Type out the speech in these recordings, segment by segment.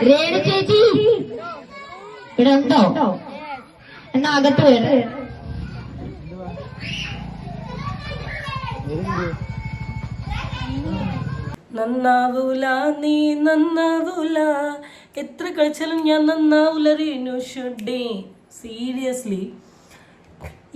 രേണു ചേച്ചി ഇവിടെ ഉണ്ടോ? എന്നാ അകത്ത് വേറെ നന്നാവൂല നീ നന്നാവൂല, എത്ര കളിച്ചാലും ഞാൻ നന്നാവൂല രേണു ഷുഡേ. സീരിയസ്ലി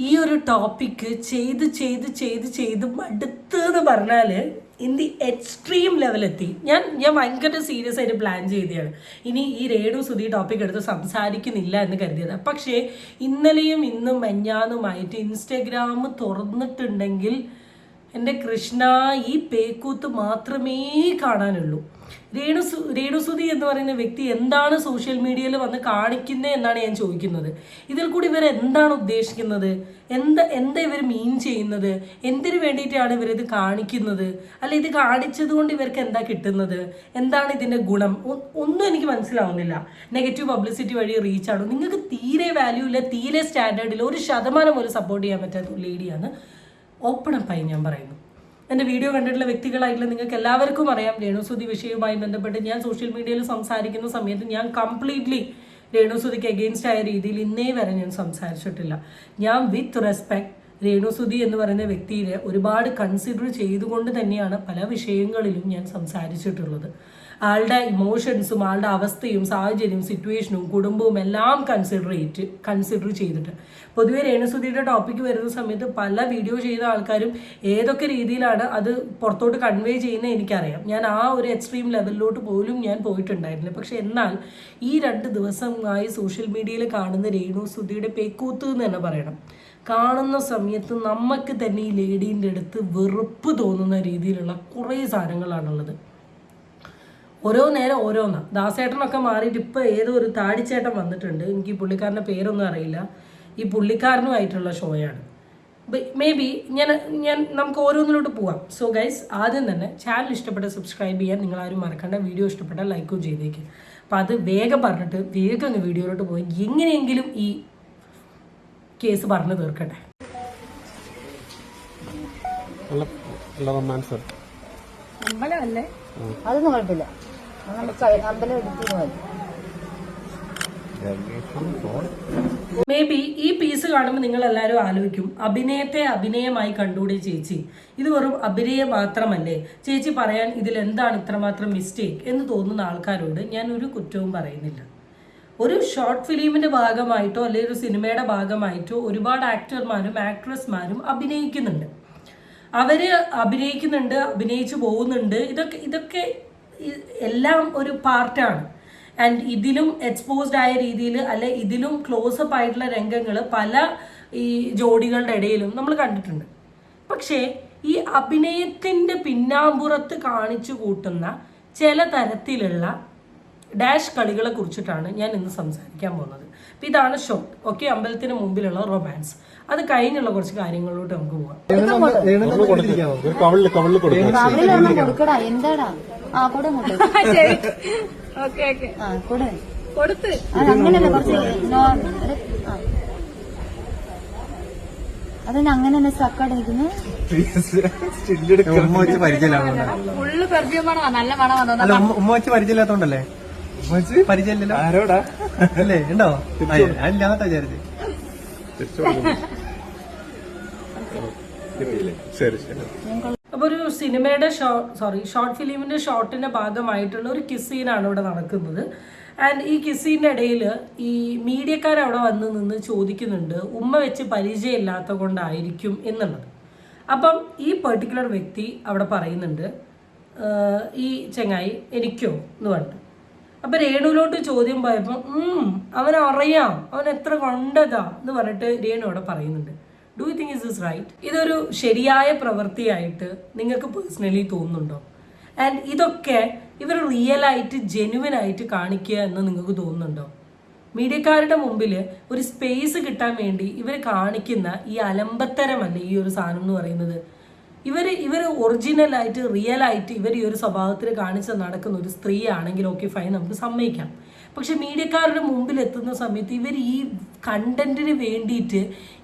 ഈ ഒരു ടോപ്പിക്ക് ചെയ്ത് ചെയ്ത് ചെയ്ത് ചെയ്ത് മടുത്തെന്ന് പറഞ്ഞാല് ഇൻ ദി എക്സ്ട്രീം ലെവലെത്തി. ഞാൻ ഭയങ്കര സീരിയസ് ആയിട്ട് പ്ലാൻ ചെയ്തതാണ് ഇനി ഈ രേണു സുധി ടോപ്പിക് എടുത്ത് സംസാരിക്കുന്നില്ല എന്ന് കരുതിയത്. പക്ഷേ ഇന്നലെയും ഇന്നും മെഞ്ഞാന്നുമായിട്ട് ഇൻസ്റ്റഗ്രാം തുറന്നിട്ടുണ്ടെങ്കിൽ എൻ്റെ കൃഷ്ണ ഈ പേക്കൂത്ത് മാത്രമേ കാണാനുള്ളൂ. രേണുസുധി എന്ന് പറയുന്ന വ്യക്തി എന്താണ് സോഷ്യൽ മീഡിയയിൽ വന്ന് കാണിക്കുന്നത് എന്നാണ് ഞാൻ ചോദിക്കുന്നത്. ഇതിൽ കൂടി ഇവർ എന്താണ് ഉദ്ദേശിക്കുന്നത്? എന്താ ഇവർ മീൻ ചെയ്യുന്നത്? എന്തിനു വേണ്ടിയിട്ടാണ് ഇവരിത് കാണിക്കുന്നത്? അല്ല, ഇത് കാണിച്ചത് കൊണ്ട് ഇവർക്ക് എന്താ കിട്ടുന്നത്? എന്താണ് ഇതിൻ്റെ ഗുണം? ഒന്നും എനിക്ക് മനസ്സിലാവുന്നില്ല. നെഗറ്റീവ് പബ്ലിസിറ്റി വഴി റീച്ചാണോ? നിങ്ങൾക്ക് തീരെ വാല്യൂ ഇല്ല, തീരെ സ്റ്റാൻഡേർഡില്ല, 1% പോലും സപ്പോർട്ട് ചെയ്യാൻ പറ്റാത്ത ഒരു ലേഡിയാണ്. ഓപ്പൺ അപ്പായി ഞാൻ പറയുന്നു. എൻ്റെ വീഡിയോ കണ്ടിട്ടുള്ള വ്യക്തികളായിട്ടുള്ള നിങ്ങൾക്ക് എല്ലാവർക്കും അറിയാം, രേണുസുധി വിഷയവുമായി ബന്ധപ്പെട്ട് ഞാൻ സോഷ്യൽ മീഡിയയിൽ സംസാരിക്കുന്ന സമയത്ത് ഞാൻ കംപ്ലീറ്റ്ലി രേണുസുധിക്ക് എഗെയിൻസ്റ്റ് ആയ രീതിയിൽ ഇന്നേ വരെ ഞാൻ സംസാരിച്ചിട്ടില്ല. ഞാൻ വിത്ത് റെസ്പെക്ട് രേണുസുധി എന്ന് പറയുന്ന വ്യക്തിയെ ഒരുപാട് കൺസിഡർ ചെയ്തുകൊണ്ട് തന്നെയാണ് പല വിഷയങ്ങളിലും ഞാൻ സംസാരിച്ചിട്ടുള്ളത്. ആളുടെ ഇമോഷൻസും ആളുടെ അവസ്ഥയും സാഹചര്യവും സിറ്റുവേഷനും കുടുംബവും എല്ലാം കൺസിഡർ ചെയ്തിട്ട്. പൊതുവെ രേണുസുധിയുടെ ടോപ്പിക്ക് വരുന്ന സമയത്ത് പല വീഡിയോ ചെയ്ത ആൾക്കാരും ഏതൊക്കെ രീതിയിലാണ് അത് പുറത്തോട്ട് കൺവേ ചെയ്യുന്നത് എനിക്കറിയാം. ഞാൻ ആ ഒരു എക്സ്ട്രീം ലെവലിലോട്ട് പോലും ഞാൻ പോയിട്ടുണ്ടായിരുന്നില്ല. പക്ഷെ എന്നാൽ ഈ 2 ദിവസമായി സോഷ്യൽ മീഡിയയിൽ കാണുന്ന രേണുസുധിയുടെ പേക്കൂത്ത് എന്ന് തന്നെ പറയണം. കാണുന്ന സമയത്ത് നമുക്ക് തന്നെ ഈ ലേഡീൻ്റെ അടുത്ത് വെറുപ്പ് തോന്നുന്ന രീതിയിലുള്ള കുറേ സാധനങ്ങളാണുള്ളത്. ഓരോ നേരം ഓരോന്നാ. ദാസേട്ടനൊക്കെ മാറിയിട്ട് ഇപ്പോൾ ഏതോ ഒരു താടിച്ചേട്ടൻ വന്നിട്ടുണ്ട്. എനിക്ക് ഈ പുള്ളിക്കാരൻ്റെ പേരൊന്നും അറിയില്ല. ഈ പുള്ളിക്കാരനുമായിട്ടുള്ള ഷോയാണ്. മേ ബി നമുക്ക് ഓരോന്നിലോട്ട് പോവാം. സോ ഗൈസ്, ആദ്യം തന്നെ ചാനൽ ഇഷ്ടപ്പെട്ട സബ്സ്ക്രൈബ് ചെയ്യാൻ നിങ്ങളാരും മറക്കണ്ട. വീഡിയോ ഇഷ്ടപ്പെട്ട ലൈക്കും ചെയ്തേക്ക്. അപ്പം അത് വേഗം പറഞ്ഞിട്ട് വേഗം അങ്ങ് വീഡിയോയിലോട്ട് പോയി എങ്ങനെയെങ്കിലും ഈ കേസ് പറഞ്ഞു തീർക്കട്ടെ. അതൊന്നും കുഴപ്പമില്ല. അമ്പലം എടുത്തു മേ ബി ഈ പീസ് കാണുമ്പോൾ നിങ്ങൾ എല്ലാവരും ആലോചിക്കും, അഭിനയത്തെ അഭിനയമായി കണ്ടുകൂടി ചേച്ചി, ഇത് വെറും അഭിനയം മാത്രമല്ലേ ചേച്ചി, പറയാൻ ഇതിൽ എന്താണ് ഇത്രമാത്രം മിസ്റ്റേക്ക് എന്ന് തോന്നുന്ന ആൾക്കാരോട് ഞാൻ ഒരു കുറ്റവും പറയുന്നില്ല. ഒരു ഷോർട്ട് ഫിലിമിന്റെ ഭാഗമായിട്ടോ അല്ലെങ്കിൽ ഒരു സിനിമയുടെ ഭാഗമായിട്ടോ ഒരുപാട് ആക്ടർമാരും ആക്ട്രസ്മാരും അഭിനയിക്കുന്നുണ്ട്. അവര് അഭിനയിച്ചു പോകുന്നുണ്ട്. ഇതൊക്കെ എല്ലാം ഒരു പാർട്ടാണ്. ആൻഡ് ഇതിലും എക്സ്പോസ്ഡ് ആയ രീതിയിൽ അല്ലെ ഇതിലും ക്ലോസപ്പ് ആയിട്ടുള്ള രംഗങ്ങൾ പല ഈ ജോഡികളുടെ ഇടയിലും നമ്മൾ കണ്ടിട്ടുണ്ട്. പക്ഷേ ഈ അഭിനയത്തിൻ്റെ പിന്നാമ്പുറത്ത് കാണിച്ചു കൂട്ടുന്ന ചില തരത്തിലുള്ള ഡാഷ് കളികളെ കുറിച്ചിട്ടാണ് ഞാൻ ഇന്ന് സംസാരിക്കാൻ പോകുന്നത്. അപ്പം ഇതാണ് ഷോട്ട്. ഓക്കെ, അമ്പലത്തിന് മുമ്പിലുള്ള റൊമാൻസ്. അത് കഴിഞ്ഞുള്ള കുറച്ച് കാര്യങ്ങളിലോട്ട് നമുക്ക് പോകാം. അതന്നെ അങ്ങനെ സ്റ്റക്കായിട്ട് നിൽക്കുന്നു. ഉമ്മ വെച്ച് പരിചയമില്ലാത്തോണ്ടല്ലേ? പരിചയമില്ലല്ലോ. ആരോടാ അല്ലേ? ഉണ്ടോ? ഞാനില്ലാന്നട്ടാ വിചാരിച്ചു. അപ്പൊ ഒരു സിനിമയുടെ ഷോർട്ട് ഫിലിമിന്റെ ഷോട്ടിന്റെ ഭാഗമായിട്ടുള്ള ഒരു കിസ് സീനാണ് ഇവിടെ നടക്കുന്നത്. ആൻഡ് ഈ കിസ്സിൻ്റെ ഇടയിൽ ഈ മീഡിയക്കാർ അവിടെ വന്ന് നിന്ന് ചോദിക്കുന്നുണ്ട്, ഉമ്മ വെച്ച് പരിചയമില്ലാത്ത കൊണ്ടായിരിക്കും എന്നുള്ളത്. അപ്പം ഈ പെർട്ടിക്കുലർ വ്യക്തി അവിടെ പറയുന്നുണ്ട്, ഈ ചെങ്ങായി എനിക്കോ എന്ന് പറഞ്ഞു. അപ്പം രേണുവിലോട്ട് ചോദ്യം പോയപ്പോൾ അവനറിയാം, അവൻ എത്ര കണ്ടതാ എന്ന് പറഞ്ഞിട്ട് രേണു അവിടെ പറയുന്നുണ്ട്. Do you think is this right? ഇതൊരു ശരിയായ പ്രവൃത്തിയായിട്ട് നിങ്ങൾക്ക് പേഴ്സണലി തോന്നുന്നുണ്ടോ? ആൻഡ് ഇതൊക്കെ ഇവർ റിയലായിട്ട് ജെന്യുവനായിട്ട് കാണിക്കുക എന്ന് നിങ്ങൾക്ക് തോന്നുന്നുണ്ടോ? മീഡിയക്കാരുടെ മുമ്പിൽ ഒരു സ്പേസ് കിട്ടാൻ വേണ്ടി ഇവർ കാണിക്കുന്ന ഈ അലമ്പത്തരമല്ല ഈ ഒരു സാധനം എന്ന് പറയുന്നത്. ഇവർ ഒറിജിനലായിട്ട് റിയലായിട്ട് ഇവർ ഈ ഒരു സ്വഭാവത്തിൽ കാണിച്ച് നടക്കുന്ന ഒരു സ്ത്രീ ആണെങ്കിൽ ഓക്കെ ഫൈൻ, നമുക്ക് സമ്മതിക്കാം. പക്ഷെ മീഡിയക്കാരുടെ മുമ്പിൽ എത്തുന്ന സമയത്ത് ഇവർ ഈ കണ്ടന്റിന് വേണ്ടിയിട്ട്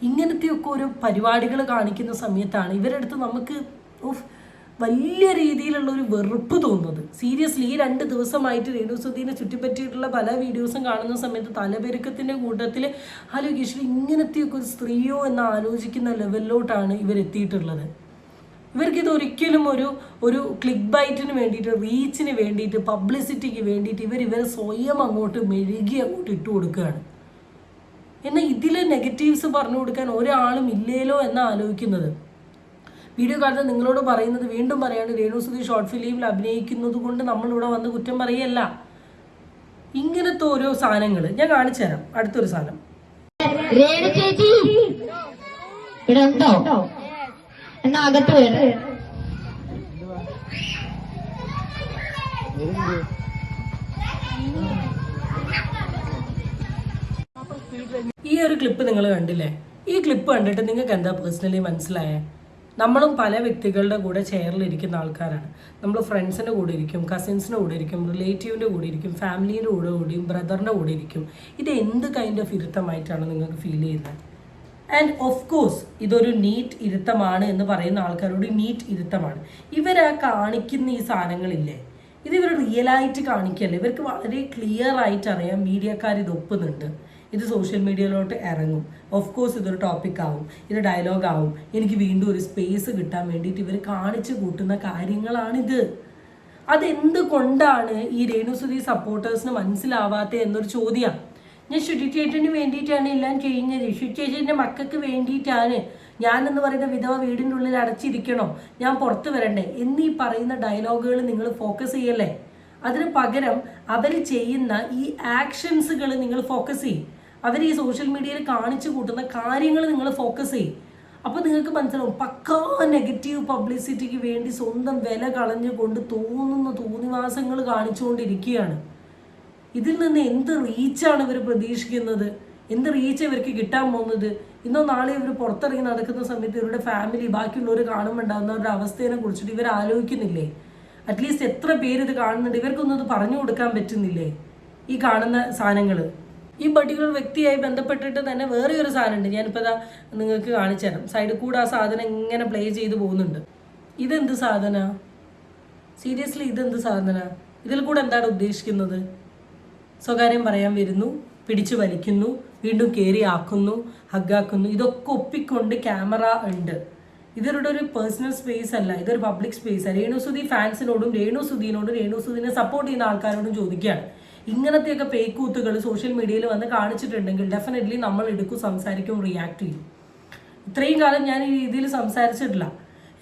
ഇങ്ങനത്തെയൊക്കെ ഒരു പരിപാടികൾ കാണിക്കുന്ന സമയത്താണ് ഇവരുടെ അടുത്ത് നമുക്ക് വലിയ രീതിയിലുള്ള ഒരു വെറുപ്പ് തോന്നുന്നത്. സീരിയസ്ലി ഈ 2 ദിവസമായിട്ട് രേണുസുധീനെ ചുറ്റിപ്പറ്റിയിട്ടുള്ള പല വീഡിയോസും കാണുന്ന സമയത്ത് തലപെരുക്കത്തിൻ്റെ കൂട്ടത്തിൽ ആലോചിച്ചു ഇങ്ങനത്തെയൊക്കെ ഒരു സ്ത്രീയോ എന്ന് ആലോചിക്കുന്ന ലെവലിലോട്ടാണ് ഇവരെത്തിയിട്ടുള്ളത്. ഇവർക്കിത് ഒരിക്കലും ഒരു ക്ലിക്ക് ബൈറ്റിന് വേണ്ടിയിട്ട്, റീച്ചിന് വേണ്ടിയിട്ട്, പബ്ലിസിറ്റിക്ക് വേണ്ടിയിട്ട് ഇവർ സ്വയം അങ്ങോട്ട് മെഴുകി അങ്ങോട്ട് ഇട്ട് കൊടുക്കുകയാണ്. എന്നാൽ ഇതിൽ നെഗറ്റീവ്സ് പറഞ്ഞു കൊടുക്കാൻ ഒരാളും ഇല്ലേലോ എന്ന് ആലോചിക്കുന്നത്. വീഡിയോ കാണുന്നത് നിങ്ങളോട് പറയുന്നത് വീണ്ടും പറയാണ്, രേണുസുധി ഷോർട്ട് ഫിലിമിൽ അഭിനയിക്കുന്നത് കൊണ്ട് നമ്മളിവിടെ വന്ന് കുറ്റം പറയല്ല. ഇങ്ങനത്തെ ഓരോ സാധനങ്ങൾ ഞാൻ കാണിച്ചു തരാം. അടുത്തൊരു സാധനം, രേണു ചേച്ചി ഇവിടെ ഉണ്ടോ? എന്നാ അകത്ത് വരെ. ഈ ഒരു ക്ലിപ്പ് നിങ്ങൾ കണ്ടില്ലേ? ഈ ക്ലിപ്പ് കണ്ടിട്ട് നിങ്ങൾക്ക് എന്താ പേഴ്സണലി മനസ്സിലായേ? നമ്മളും പല വ്യക്തികളുടെ കൂടെ ചെയറിലിരിക്കുന്ന ആൾക്കാരാണ്. നമ്മൾ ഫ്രണ്ട്സിൻ്റെ കൂടെ ഇരിക്കും, കസിൻസിൻ്റെ കൂടെ ഇരിക്കും, റിലേറ്റീവിൻ്റെ കൂടെ ഇരിക്കും, ഫാമിലിയുടെ കൂടെയും ബ്രദറിൻ്റെ കൂടെ ഇരിക്കും. ഇത് എന്ത് കൈൻഡ് ഓഫ് ഇരുത്തമായിട്ടാണ് നിങ്ങൾക്ക് ഫീൽ ചെയ്യുന്നത്? ആൻഡ് ഓഫ് കോഴ്സ് ഇതൊരു നീറ്റ് ഇരുത്തമാണ് എന്ന് പറയുന്ന ആൾക്കാരോട് നീറ്റ് ഇരുത്തമാണ്. ഇവരാ കാണിക്കുന്ന ഈ സാധനങ്ങളില്ലേ, ഇത് ഇവർ റിയലായിട്ട് കാണിക്കല്ലേ. ഇവർക്ക് വളരെ ക്ലിയർ ആയിട്ട് അറിയാം മീഡിയക്കാർ ഇത് ഒപ്പുന്നുണ്ട്, ഇത് സോഷ്യൽ മീഡിയയിലോട്ട് ഇറങ്ങും, ഓഫ് കോഴ്സ് ഇതൊരു ടോപ്പിക് ആവും, ഇത് ഡയലോഗ് ആവും, എനിക്ക് വീണ്ടും ഒരു സ്പേസ് കിട്ടാൻ വേണ്ടിയിട്ട് ഇവർ കാണിച്ചു കൂട്ടുന്ന കാര്യങ്ങളാണിത്. അതെന്തുകൊണ്ടാണ് ഈ രേണുസുധി സപ്പോർട്ടേഴ്സിന് മനസ്സിലാവാത്തത് എന്നൊരു ചോദ്യമാണ്. ഞാൻ ശ്രുതി ചേട്ടന് വേണ്ടിയിട്ടാണ് എല്ലാം ചെയ്യുന്നത്, ശ്രുതി ചേട്ടൻ്റെ മക്കൾക്ക് വേണ്ടിയിട്ടാണ്, ഞാനെന്ന് പറയുന്ന വിധവ വീടിൻ്റെ ഉള്ളിൽ അടച്ചിരിക്കണോ, ഞാൻ പുറത്ത് വരണ്ടേ എന്നീ പറയുന്ന ഡയലോഗുകൾ നിങ്ങൾ ഫോക്കസ് ചെയ്യല്ലേ. അതിന് പകരം അവർ ചെയ്യുന്ന ഈ ആക്ഷൻസുകൾ നിങ്ങൾ ഫോക്കസ് ചെയ്യും. അവർ ഈ സോഷ്യൽ മീഡിയയിൽ കാണിച്ചു കൂട്ടുന്ന കാര്യങ്ങൾ നിങ്ങൾ ഫോക്കസ് ചെയ്യും. അപ്പോൾ നിങ്ങൾക്ക് മനസ്സിലാവും പക്കാ നെഗറ്റീവ് പബ്ലിസിറ്റിക്ക് വേണ്ടി സ്വന്തം വില കളഞ്ഞുകൊണ്ട് തോന്നുന്ന തോന്നിവാസങ്ങൾ കാണിച്ചുകൊണ്ടിരിക്കുകയാണ്. ഇതിൽ നിന്ന് എന്ത് റീച്ചാണ് ഇവർ പ്രതീക്ഷിക്കുന്നത്? എന്ത് റീച്ച് ഇവർക്ക് കിട്ടാൻ പോകുന്നത്? ഇന്നോ നാളെ ഇവർ പുറത്തിറങ്ങി നടക്കുന്ന സമയത്ത് ഇവരുടെ ഫാമിലി ബാക്കിയുള്ളവർ കാണുമ്പോൾ ഉണ്ടാകുന്ന അവരുടെ അവസ്ഥയെ കുറിച്ചിട്ട് ഇവർ ആലോചിക്കുന്നില്ലേ? അറ്റ്ലീസ്റ്റ് എത്ര പേര് ഇത് കാണുന്നുണ്ട്, ഇവർക്കൊന്നും ഇത് പറഞ്ഞു കൊടുക്കാൻ പറ്റുന്നില്ലേ? ഈ കാണുന്ന സാധനങ്ങൾ ഈ പർട്ടിക്കുലർ വ്യക്തിയായി ബന്ധപ്പെട്ടിട്ട് തന്നെ വേറെ ഒരു സാധനമുണ്ട്. ഞാനിപ്പോൾ ഇതാ നിങ്ങൾക്ക് കാണിച്ചു തരാം. സൈഡിൽ കൂടെ ആ സാധനം ഇങ്ങനെ പ്ലേ ചെയ്ത് പോകുന്നുണ്ട്. ഇതെന്ത് സാധന? സീരിയസ്ലി ഇതെന്ത് സാധന? ഇതിൽ കൂടെ എന്താണ് ഉദ്ദേശിക്കുന്നത്? സ്വകാര്യം പറയാൻ വരുന്നു, പിടിച്ചു വലിക്കുന്നു, വീണ്ടും കയറി ആക്കുന്നു, ഹഗ്ഗാക്കുന്നു. ഇതൊക്കെ ഒപ്പിക്കൊണ്ട് ക്യാമറ ഉണ്ട്. ഇവരുടെ ഒരു പേഴ്സണൽ സ്പേസ് അല്ല, ഇതൊരു പബ്ലിക് സ്പേസ് അല്ല. രേണുസുധി ഫാൻസിനോടും രേണുസുധീനോടും രേണുസുധീനെ സപ്പോർട്ട് ചെയ്യുന്ന ആൾക്കാരോടും ചോദിക്കുകയാണ്, ഇങ്ങനത്തെയൊക്കെ പേക്കൂത്തുകൾ സോഷ്യൽ മീഡിയയിൽ വന്ന് കാണിച്ചിട്ടുണ്ടെങ്കിൽ ഡെഫിനറ്റ്ലി നമ്മൾ എടുക്കും, സംസാരിക്കും, റിയാക്ട് ചെയ്യും. ഇത്രയും കാലം ഞാൻ ഈ രീതിയിൽ സംസാരിച്ചിട്ടില്ല.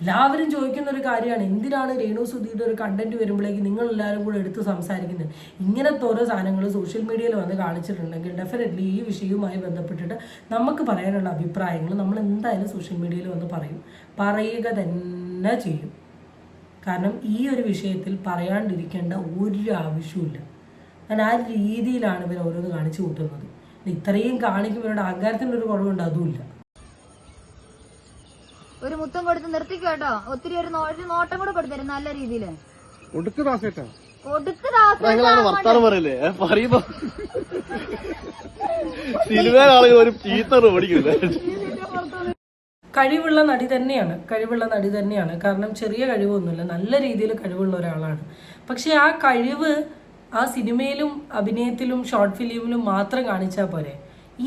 എല്ലാവരും ചോദിക്കുന്ന ഒരു കാര്യമാണ്, എന്തിനാണ് രേണുസുധിയുടെ ഒരു കണ്ടന്റ് വരുമ്പോഴേക്ക് നിങ്ങൾ എല്ലാവരും കൂടെ എടുത്ത് സംസാരിക്കുന്നത്? ഇങ്ങനത്തെ ഓരോ സാധനങ്ങൾ സോഷ്യൽ മീഡിയയിൽ വന്ന് കാണിച്ചിട്ടുണ്ടെങ്കിൽ ഡെഫിനറ്റ്ലി ഈ വിഷയവുമായി ബന്ധപ്പെട്ടിട്ട് നമുക്ക് പറയാനുള്ള അഭിപ്രായങ്ങൾ നമ്മൾ എന്തായാലും സോഷ്യൽ മീഡിയയിൽ വന്ന് പറയുക തന്നെ ചെയ്യും. കാരണം ഈ ഒരു വിഷയത്തിൽ പറയാണ്ടിരിക്കേണ്ട ഒരു ആവശ്യമില്ല. കാരണം ആ രീതിയിലാണ് ഇവർ ഓരോന്ന് കാണിച്ചു കൂട്ടുന്നത്. ഇത്രയും കാണിക്കും ഇവരുടെ ആകാരത്തിൻ്റെ ഒരു കുറവുണ്ട്, അതുമില്ല. ഒരു മുത്തം കൊടുത്ത് നിർത്തിക്കോ കേട്ടോ. ഒത്തിരി ഒരു നോട്ടം കൂടെ കൊടുത്തരും നല്ല രീതിയിൽ. വർത്താനം പറയല്ലേ പറയുമ്പോ സിനിമയിലെ ആളുകൾ ഒരു ചീത്തറ് പഠിക്കില്ല. കഴിവുള്ള നടി തന്നെയാണ്. കാരണം ചെറിയ കഴിവൊന്നുമില്ല, നല്ല രീതിയിൽ കഴിവുള്ള ഒരാളാണ്. പക്ഷെ ആ കഴിവ് ആ സിനിമയിലും അഭിനയത്തിലും ഷോർട്ട് ഫിലിമിലും മാത്രം കാണിച്ചാൽ പോരെ.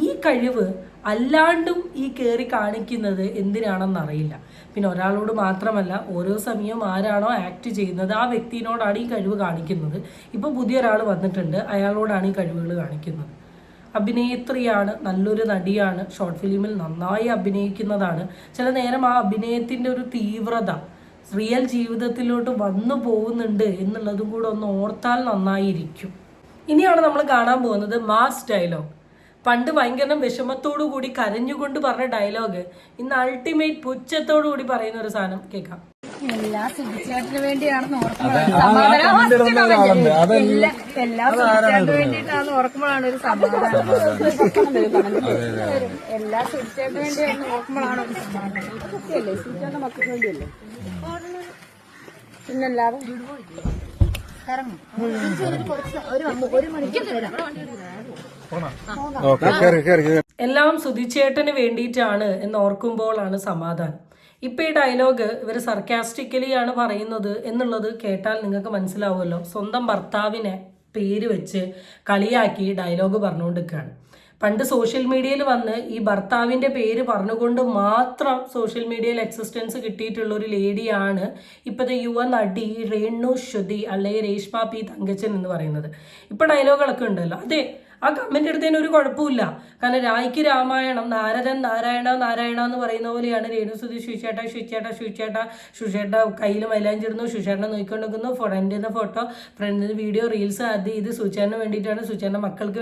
ഈ കഴിവ് അല്ലാണ്ടും ഈ കയറി കാണിക്കുന്നത് എന്തിനാണെന്നറിയില്ല. പിന്നെ ഒരാളോട് മാത്രമല്ല, ഓരോ സമയവും ആരാണോ ആക്ട് ചെയ്യുന്നത് ആ വ്യക്തിയോടാണ് ഈ കഴിവ് കാണിക്കുന്നത്. ഇപ്പോൾ പുതിയ ഒരാൾ വന്നിട്ടുണ്ട്, അയാളോടാണ് ഈ കഴിവുകൾ കാണിക്കുന്നത്. അഭിനേത്രിയാണ്, നല്ലൊരു നടിയാണ്, ഷോർട്ട് ഫിലിമിൽ നന്നായി അഭിനയിക്കുന്നതാണ്. ചില നേരം ആ അഭിനയത്തിൻ്റെ ഒരു തീവ്രത റിയൽ ജീവിതത്തിലോട്ട് വന്നു പോകുന്നുണ്ട് എന്നുള്ളതും കൂടെ ഒന്ന് ഓർത്താൽ നന്നായിരിക്കും. ഇനിയാണ് നമ്മൾ കാണാൻ പോകുന്നത് മാസ് ഡയലോഗ്. പണ്ട് ഭയങ്കര വിഷമത്തോടു കൂടി കരഞ്ഞുകൊണ്ട് പറഞ്ഞ ഡയലോഗ് ഇന്ന് അൾട്ടിമേറ്റ് പുച്ഛത്തോടു കൂടി പറയുന്ന ഒരു സാധനം കേൾക്കാം. എല്ലാ സുധിച്ചേട്ടന് വേണ്ടിയാണെന്ന് ഓർക്കുമ്പോഴാണ് വേണ്ടിയിട്ടാണെന്ന് ഓർക്കുമ്പോഴാണ് ഒരു സമാധാനം. എല്ലാ സുധിച്ചേട്ടന് വേണ്ടിയാണെന്ന് ഓർക്കുമ്പോഴാണ് ഒരു സമാധാനം. സത്യമല്ലേ? സുധിച്ചേട്ടന്റെ മക്കൾക്ക് വേണ്ടിയല്ലേ? പിന്നല്ലാതെ ഒരു മണിക്കൂർ തരാം. എല്ലാം സുധിച്ചേട്ടന് വേണ്ടിയിട്ടാണ് എന്ന് ഓർക്കുമ്പോഴാണ് സമാധാനം. ഇപ്പം ഈ ഡയലോഗ് ഇവർ സർക്കാസ്റ്റിക്കലി ആണ് പറയുന്നത് എന്നുള്ളത് കേട്ടാൽ നിങ്ങൾക്ക് മനസ്സിലാവുമല്ലോ. സ്വന്തം ഭർത്താവിനെ പേര് വെച്ച് കളിയാക്കി ഡയലോഗ് പറഞ്ഞുകൊണ്ടിരിക്കുകയാണ്. പണ്ട് സോഷ്യൽ മീഡിയയിൽ വന്ന് ഈ ഭർത്താവിൻ്റെ പേര് പറഞ്ഞുകൊണ്ട് മാത്രം സോഷ്യൽ മീഡിയയിൽ എക്സിസ്റ്റൻസ് കിട്ടിയിട്ടുള്ള ഒരു ലേഡിയാണ് ഇപ്പോഴത്തെ യുവ നടി രേണുസുതി അല്ലെങ്കിൽ രേഷ്മ പി തങ്കച്ചൻ എന്ന് പറയുന്നത്. ഇപ്പോൾ ഡയലോഗുകളൊക്കെ ഉണ്ടല്ലോ. അതെ, ആ കമൻ്റ് എടുത്തതിന് ഒരു കുഴപ്പമില്ല. കാരണം രായ്ക്ക് രാമായണം, നാരദൻ നാരായണ നാരായണ എന്ന് പറയുന്ന പോലെയാണ് രേണുസുതി ശുചേട്ട കയ്യിൽ മൈലാഞ്ചിടുന്നു, ശുചേട്ടനെ നോക്കിക്കൊണ്ടിരിക്കുന്നു, ഫ്രണ്ടിൻ്റെ ഫോട്ടോ, ഫ്രണ്ടിൻ്റെ വീഡിയോ, റീൽസ്, അത് ഇത് സുചേട്ടന് വേണ്ടിയിട്ടാണ്, സുചേട്ടൻ്റെ മക്കൾക്ക്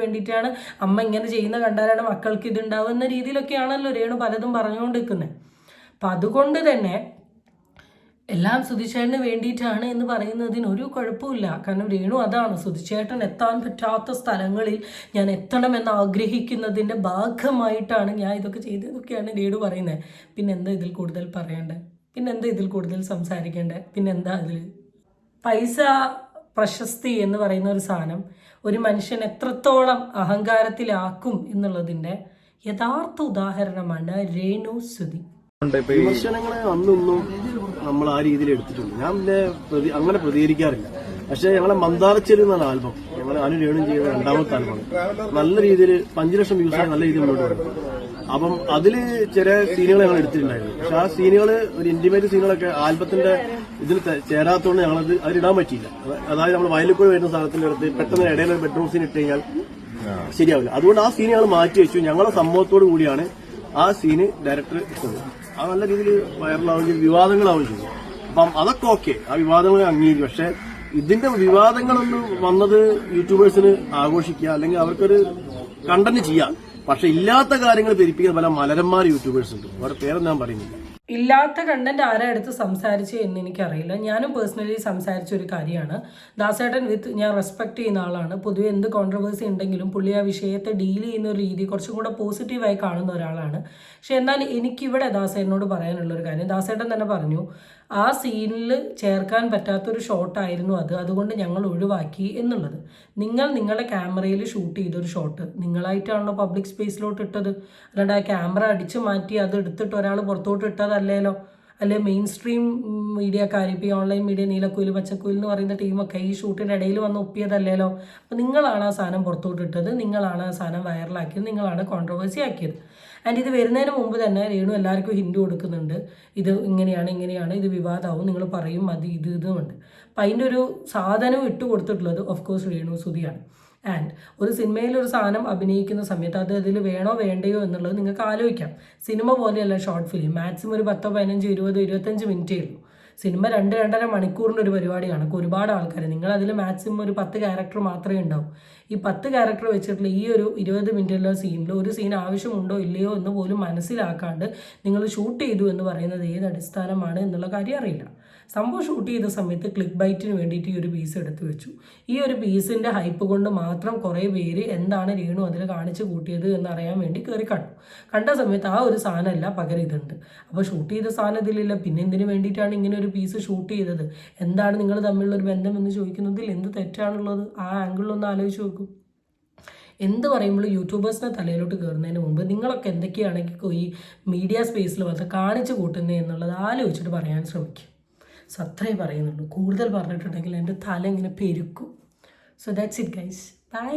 വേണ്ടിയിട്ടാണ്, അമ്മ ഇങ്ങനെ ചെയ്യുന്ന കണ്ടാലാണ് മക്കൾക്ക് ഇതുണ്ടാവുന്ന രീതിയിലൊക്കെയാണല്ലോ രേണു പലതും പറഞ്ഞുകൊണ്ടിരിക്കുന്നത്. അപ്പം അതുകൊണ്ട് തന്നെ എല്ലാം സുധിച്ചേട്ടന് വേണ്ടിയിട്ടാണ് എന്ന് പറയുന്നതിന് ഒരു കുഴപ്പമില്ല. കാരണം രേണു അതാണ്, സുധിച്ചേട്ടൻ എത്താൻ പറ്റാത്ത സ്ഥലങ്ങളിൽ ഞാൻ എത്തണമെന്ന് ആഗ്രഹിക്കുന്നതിൻ്റെ ഭാഗമായിട്ടാണ് ഞാൻ ഇതൊക്കെ ചെയ്തതൊക്കെയാണ് രേണു പറയുന്നത്. പിന്നെന്താ ഇതിൽ കൂടുതൽ പറയേണ്ടത്? പിന്നെന്താ ഇതിൽ കൂടുതൽ സംസാരിക്കേണ്ടത്? പിന്നെന്താ അതിൽ? പൈസ, പ്രശസ്തി എന്ന് പറയുന്ന ഒരു സാധനം ഒരു മനുഷ്യൻ എത്രത്തോളം അഹങ്കാരത്തിലാക്കും എന്നുള്ളതിൻ്റെ യഥാർത്ഥ ഉദാഹരണമാണ് രേണുസുതി. വിമർശനങ്ങളെ അന്നൊന്നും നമ്മൾ ആ രീതിയിൽ എടുത്തിട്ടുണ്ട്. ഞാൻ പിന്നെ അങ്ങനെ പ്രതികരിക്കാറില്ല. പക്ഷെ ഞങ്ങളെ മന്ദാരച്ചേരി എന്നാണ് ആൽബം, ഞങ്ങൾ അനു രേണു ചെയ്ത രണ്ടാമത്തെ ആൽബം. നല്ല രീതിയിൽ 5 ലക്ഷം വ്യൂസ് നല്ല രീതിയിൽ മുന്നോട്ട് വരും. അപ്പം അതില് ചില സീനുകൾ ഞങ്ങൾ എടുത്തിട്ടുണ്ടായിരുന്നു. പക്ഷെ ആ സീനുകൾ, ഒരു ഇന്റിമേറ്റ് സീനുകളൊക്കെ ആൽബത്തിന്റെ ഇതിൽ ചേരാത്തതുകൊണ്ട് ഞങ്ങളത് അതിലിടാൻ പറ്റിയില്ല. അതായത് നമ്മൾ വയലിക്കൂടെ വരുന്ന സാധനത്തിന്റെ അടുത്ത് പെട്ടെന്ന് ഇടയിൽ ഒരു ബെഡ്റൂം സീൻ ഇട്ട് കഴിഞ്ഞാൽ ശരിയാവില്ല. അതുകൊണ്ട് ആ സീൻ ഞങ്ങൾ മാറ്റി വെച്ചു. ഞങ്ങളുടെ സമ്മതത്തോടു കൂടിയാണ് ആ സീന് ഡയറക്ടർ ഇട്ടത്. ആ നല്ല രീതിയിൽ വൈറലാവുകയും വിവാദങ്ങളാവുകയും ചെയ്തു. അപ്പം അതൊക്കെ ഓക്കെ, ആ വിവാദങ്ങൾ അംഗീകരിക്കും. പക്ഷെ ഇതിന്റെ വിവാദങ്ങളൊന്നും വന്നത് യൂട്യൂബേഴ്സിന് ആഘോഷിക്കുക അല്ലെങ്കിൽ അവർക്കൊരു കണ്ടന്റ് ചെയ്യാം. പക്ഷെ ഇല്ലാത്ത കാര്യങ്ങൾ പെരുപ്പിക്കുന്ന പല മലരന്മാർ യൂട്യൂബേഴ്സ് ഉണ്ട്. അവരുടെ പേരൊന്നും ഞാൻ പറയുന്നില്ല. ഇല്ലാത്ത കണ്ടന്റ് ആരാ എടുത്ത് സംസാരിച്ച് എന്ന് എനിക്കറിയില്ല. ഞാനും പേഴ്സണലി സംസാരിച്ച ഒരു കാര്യമാണ്. ദാസേട്ടൻ ഞാൻ റെസ്പെക്ട് ചെയ്യുന്ന ആളാണ്. പൊതുവെ എന്ത് കോൺട്രവേഴ്സി ഉണ്ടെങ്കിലും പുള്ളി ആ വിഷയത്തെ ഡീൽ ചെയ്യുന്ന ഒരു രീതി കുറച്ചും കൂടെ പോസിറ്റീവായി കാണുന്ന ഒരാളാണ്. പക്ഷെ എന്നാൽ എനിക്കിവിടെ ദാസേട്ടനോട് പറയാനുള്ളൊരു കാര്യം, ദാസേട്ടൻ തന്നെ പറഞ്ഞു ആ സീനിൽ ചേർക്കാൻ പറ്റാത്തൊരു ഷോട്ടായിരുന്നു അത്, അതുകൊണ്ട് ഞങ്ങൾ ഒഴിവാക്കി എന്നുള്ളത്. നിങ്ങൾ നിങ്ങളുടെ ക്യാമറയിൽ ഷൂട്ട് ചെയ്തൊരു ഷോട്ട് നിങ്ങളായിട്ടാണല്ലോ പബ്ലിക് സ്പേസിലോട്ട് ഇട്ടത്. അല്ലാണ്ട് ആ ക്യാമറ അടിച്ചു മാറ്റി അത് എടുത്തിട്ട് ഒരാൾ പുറത്തോട്ട് ഇട്ടതല്ലേലോ. അല്ലെ മെയിൻ സ്ട്രീം മീഡിയക്കാർ, ഇപ്പോൾ ഈ ഓൺലൈൻ മീഡിയ നീലക്കുയിൽ പച്ചക്കുയിൽ എന്ന് പറയുന്ന ടീമൊക്കെ ഈ ഷൂട്ടിൻ്റെ ഇടയിൽ വന്ന് ഒപ്പിയതല്ലേലോ. അപ്പോൾ നിങ്ങളാണ് ആ സാധനം പുറത്തോട്ട് ഇട്ടത്, നിങ്ങളാണ് ആ സാധനം വൈറലാക്കിയത്, നിങ്ങളാണ് കോൺട്രവേഴ്സി ആക്കിയത്. ആൻഡ് ഇത് വരുന്നതിന് മുമ്പ് തന്നെ രേണു എല്ലാവർക്കും ഹിൻഡ് കൊടുക്കുന്നുണ്ട്, ഇത് ഇങ്ങനെയാണ്, ഇത് വിവാദമാവും, നിങ്ങൾ പറയും മതി, ഇതുമുണ്ട്. അപ്പം അതിൻ്റെ ഒരു സാധനം ഇട്ട് കൊടുത്തിട്ടുള്ളത് ഓഫ് കോഴ്സ് രേണുസുതിയാണ്. ആൻഡ് ഒരു സിനിമയിൽ ഒരു സാധനം അഭിനയിക്കുന്ന സമയത്ത് അത് അതിൽ വേണോ വേണ്ടയോ എന്നുള്ളത് നിങ്ങൾക്ക് ആലോചിക്കാം. സിനിമ പോലെയല്ല ഷോർട്ട് ഫിലിം, മാക്സിമം ഒരു 10, 15, 20, 25 മിനിറ്റേ ഉള്ളൂ. സിനിമ 2-2.5 മണിക്കൂറിൻ്റെ ഒരു പരിപാടിയാണ്. ഒരുപാട് ആൾക്കാർ, നിങ്ങൾ അതിൽ മാക്സിമം ഒരു 10 ക്യാരക്ടർ മാത്രമേ ഉണ്ടാവും. ഈ 10 ക്യാരക്ടർ വെച്ചിട്ടുള്ള ഈ ഒരു 20 മിനിറ്റുള്ള സീനിൽ ഒരു സീൻ ആവശ്യമുണ്ടോ ഇല്ലയോ എന്ന് പോലും മനസ്സിലാക്കാണ്ട് നിങ്ങൾ ഷൂട്ട് ചെയ്തു എന്ന് പറയുന്നത് ഏത് അടിസ്ഥാനമാണ് എന്നുള്ള കാര്യം അറിയില്ല. സംഭവം ഷൂട്ട് ചെയ്ത സമയത്ത് ക്ലിക്ക് ബൈറ്റിന് വേണ്ടിയിട്ട് ഈ ഒരു പീസ് എടുത്തു വെച്ചു. ഈ ഒരു പീസിൻ്റെ ഹൈപ്പ് കൊണ്ട് മാത്രം കുറേ പേര് എന്താണ് രേണു അതിൽ കാണിച്ച് കൂട്ടിയത് എന്നറിയാൻ വേണ്ടി കയറി കണ്ട സമയത്ത് ആ ഒരു സാധനമല്ല, പകരം ഇതുണ്ട്. അപ്പോൾ ഷൂട്ട് ചെയ്ത സാധനം ഇതിലില്ല, പിന്നെ എന്തിനു വേണ്ടിയിട്ടാണ് ഇങ്ങനെ ഒരു പീസ് ഷൂട്ട് ചെയ്തത്, എന്താണ് നിങ്ങൾ തമ്മിലുള്ളൊരു ബന്ധം എന്ന് ചോദിക്കുന്നതിൽ എന്ത് തെറ്റാണുള്ളത്? ആ ആംഗിളിലൊന്ന് ആലോചിച്ച് നോക്കൂ. എന്ത് പറയുമ്പോൾ യൂട്യൂബേഴ്സിനെ തലയിലോട്ട് കയറുന്നതിന് മുമ്പ് നിങ്ങളൊക്കെ എന്തൊക്കെയാണെങ്കിൽ ഈ മീഡിയ സ്പേസിൽ വന്ന് കാണിച്ചു കൂട്ടുന്നത് എന്നുള്ളത് ആലോചിച്ചിട്ട് പറയാൻ ശ്രമിക്കും. സോ അത്രേ പറയുന്നുള്ളൂ. കൂടുതൽ പറഞ്ഞിട്ടുണ്ടെങ്കിൽ എൻ്റെ തല ഇങ്ങനെ പെരുക്കും. So that's it guys, by.